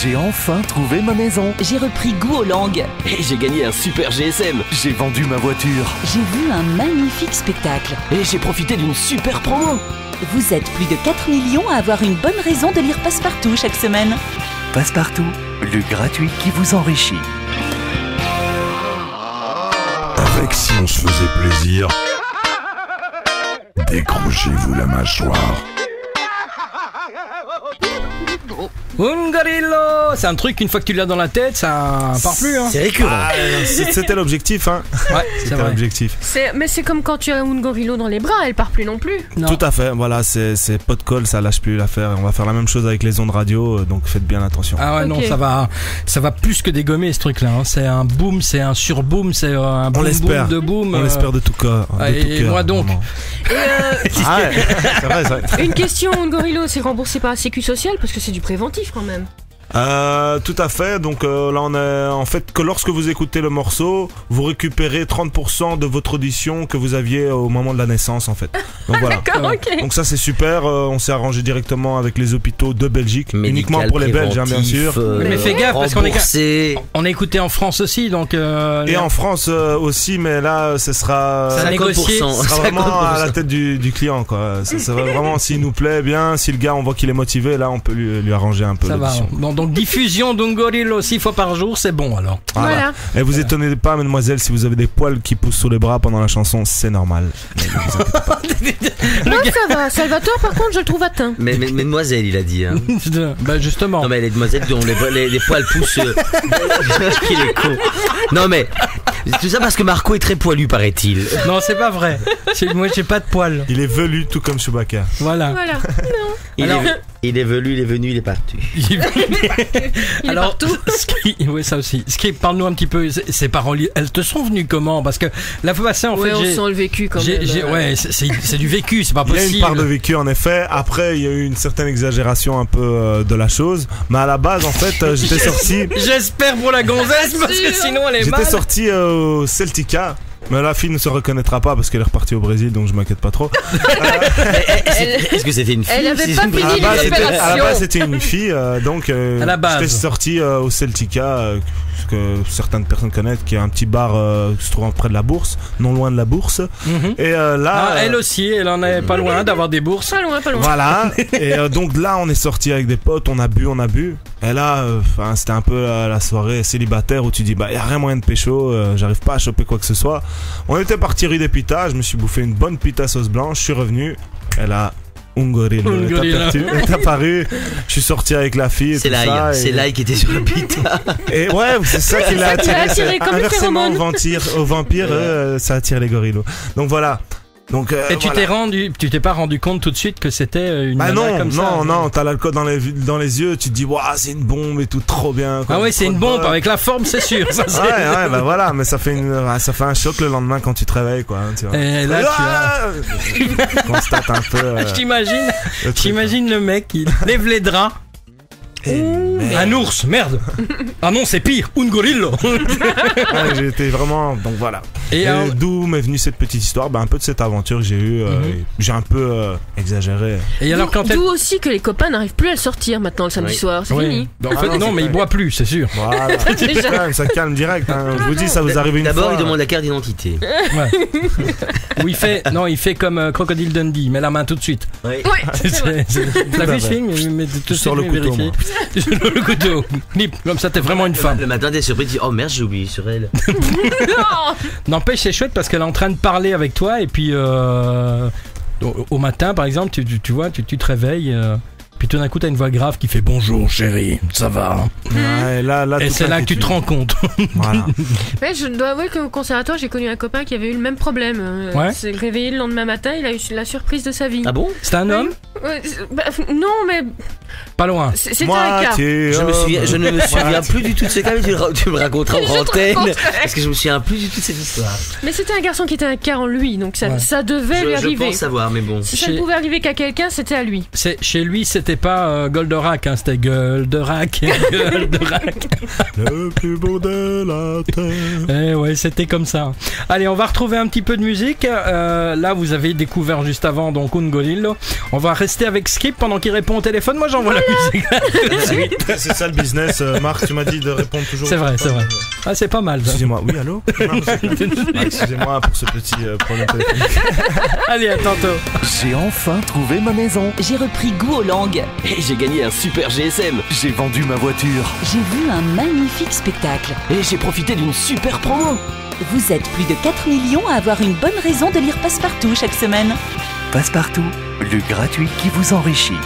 J'ai enfin trouvé ma maison. J'ai repris goût aux langues. Et j'ai gagné un super GSM. J'ai vendu ma voiture. J'ai vu un magnifique spectacle. Et j'ai profité d'une super promo. Vous êtes plus de 4 millions à avoir une bonne raison de lire Passepartout chaque semaine. Passepartout, le gratuit qui vous enrichit. Avec Si on se faisait plaisir, décrochez-vous la mâchoire. Ungarillo, c'est un truc qu'une fois que tu l'as dans la tête, ça part plus. Hein. C'est récurrent. C'était l'objectif, hein. Ouais, c'est C'était vrai. l'objectif. Mais c'est comme quand tu as un gorilla dans les bras, elle part plus non plus. Non. Tout à fait, voilà, c'est pas de colle, ça lâche plus l'affaire. On va faire la même chose avec les ondes radio, donc faites bien attention. Ah ouais, non, Ok. ça va plus que dégommer ce truc-là. Hein. C'est un boom, c'est un surboom, c'est un boom, l'espère. boom de boom. On l'espère de tout cœur. Et moi donc. Et Ah ouais, c'est vrai, c'est vrai. une question, un gorilla, c'est remboursé par la Sécu sociale parce que c'est du préventif quand même. Tout à fait, donc là on est en fait que lorsque vous écoutez le morceau, vous récupérez 30% de votre audition que vous aviez au moment de la naissance en fait. Donc voilà. D'accord, ok. Donc ça c'est super, on s'est arrangé directement avec les hôpitaux de Belgique, uniquement pour les Belges hein, bien sûr. Mais fais gaffe, parce qu'on est remboursé. On a écouté en France aussi, donc. Et en France aussi, mais là ce sera, Ça négocié. 50%. ce sera vraiment à la 50%. tête du client quoi. Ça va vraiment, s'il nous plaît bien, si le gars on voit qu'il est motivé, là on peut lui arranger un peu Ça va. l'audition. Bon, donc diffusion d'Ungarillo 6 fois par jour, c'est bon alors. Voilà. Et vous étonnez pas, mademoiselle, si vous avez des poils qui poussent sur les bras pendant la chanson, c'est normal. Moi ça va, Salvatore par contre je le trouve atteint. Mais mademoiselle, il a dit. Hein. Bah justement. Non mais les demoiselles dont les poils poussent. Qu'il est con. Non mais tout ça parce que Marco est très poilu, paraît-il. Non, c'est pas vrai. Moi, j'ai pas de poils. Il est velu tout comme Chewbacca. Voilà. Voilà. Il est velu, il est venu, il est parti. Il est partout. Oui, ça aussi. Parle-nous un petit peu. Ces paroles, elles te sont venues comment? Parce que la fois passée, en Ouais, fait, on sent le vécu quand même. Ouais, c'est du vécu, c'est pas Il y a possible. une part de vécu en effet. Après, il y a eu une certaine exagération un peu de la chose. Mais à la base, en fait, j'étais sorti. J'espère pour la gonzesse, parce que sinon elle est mal. J'étais sorti au Celtica. Mais la fille ne se reconnaîtra pas parce qu'elle est repartie au Brésil, donc je m'inquiète pas trop. Est-ce que c'était une fille? Elle avait C'est pas une fini petite- À l'opération. la base, c'était une fille, donc À la base. j'étais sorti au Celtica, que certaines personnes connaissent, qui est un petit bar qui se trouve près de la bourse, non loin de la bourse. Mhm. Et là, Ah, elle aussi, elle en est pas loin d'avoir des bourses. Pas loin, pas loin. voilà. Et donc là, on est sorti avec des potes, on a bu. Et là, c'était un peu la soirée célibataire où tu dis, bah, y a rien moyen de pécho, j'arrive pas à choper quoi que ce soit. On était parti rue des pitas, je me suis bouffé une bonne pita sauce blanche, je suis revenu. Et là, Ungarillo est apparu. Je suis sorti avec la fille. Et C'est tout ça, l'ail, c'est et- l'ail qui était sur la pita. Et ouais, c'est ça qui l'a C'est ça qui l'a attiré. attiré, c'est comme les inversement phéromones. aux vampires, ça attire les gorillos. Donc voilà. Donc, Et tu t'es pas rendu compte tout de suite que c'était une Bah nana non, comme ça. non, t'as l'alcool dans les yeux, tu te dis, waouh, c'est une bombe et tout, trop bien. Quoi. Ah ouais, c'est une bombe avec la forme, c'est sûr. Ça, c'est- Ouais, bah voilà, mais ça fait un choc le lendemain quand tu te réveilles, quoi. Tu vois. Et là, tu constates un peu. J'imagine le mec, il lève les draps. Un ours, merde. Ah non, c'est pire, Ungarillo. Ouais, j'ai été vraiment, donc voilà. Et Et d'où m'est venue cette petite histoire, un peu de cette aventure que j'ai eue. J'ai un peu exagéré. Et alors quand elle... D'où aussi que les copains n'arrivent plus à le sortir maintenant le samedi Oui. soir, c'est Oui. fini. En fait, non, mais il boit plus, c'est sûr. Voilà. Déjà. Ouais, ça calme direct. Hein. Je vous dis, ça vous arrive une fois. D'abord, il demande la carte d'identité. Ou il fait comme Crocodile Dundee, il met la main tout de suite. Oui. Oui, c'est vrai. T'as vu à ce fait. film? Il met tout de sors suite le couteau, vérifier. Tu sors le couteau. Clip. Comme ça, t'es vraiment une femme. Le matin, t'es surpris, tu dis, oh merde, j'ai oublié sur elle. N'empêche, c'est chouette parce qu'elle est en train de parler avec toi et puis au matin, par exemple, tu vois, tu te réveilles. Puis tout d'un coup, t'as une voix grave qui fait bonjour chérie, ça va. Ouais, là, Et toute c'est là que tu te rends compte. Voilà. Ouais, je dois avouer qu'au conservatoire, j'ai connu un copain qui avait eu le même problème. Ouais. Il s'est réveillé le lendemain matin, il a eu la surprise de sa vie. Ah bon? C'est un homme? Ouais, non, mais Pas loin. c'était un cas. Je ne me souviens plus du tout de ce cas, mais tu me raconteras en Je te antenne. raconterai. Parce que je me souviens plus du tout de cette histoire. Mais c'était un garçon qui était un cas en lui, donc ça, Ouais. ça devait lui Je arriver. pense savoir, mais bon. Si ça ne pouvait arriver qu'à quelqu'un, c'était à lui. Chez lui, c'était c'était pas Goldorak, hein, c'était Goldorak. Goldorak. Le plus beau de la terre. Eh ouais, c'était comme ça. Allez, on va retrouver un petit peu de musique. Là, vous avez découvert juste avant donc Ungolillo. On va rester avec Skip pendant qu'il répond au téléphone. Moi, j'envoie la musique. C'est ça le business, Marc, tu m'as dit de répondre toujours. C'est vrai, c'est vrai. Ah, c'est pas mal. Ça. Excusez-moi, oui, allô? Excusez-moi pour ce petit problème téléphonique. Allez, à tantôt. J'ai enfin trouvé ma maison. J'ai repris goût aux langues. Et j'ai gagné un super GSM. J'ai vendu ma voiture. J'ai vu un magnifique spectacle. Et j'ai profité d'une super promo. Vous êtes plus de 4 millions à avoir une bonne raison de lire Passepartout chaque semaine. Passepartout, le gratuit qui vous enrichit.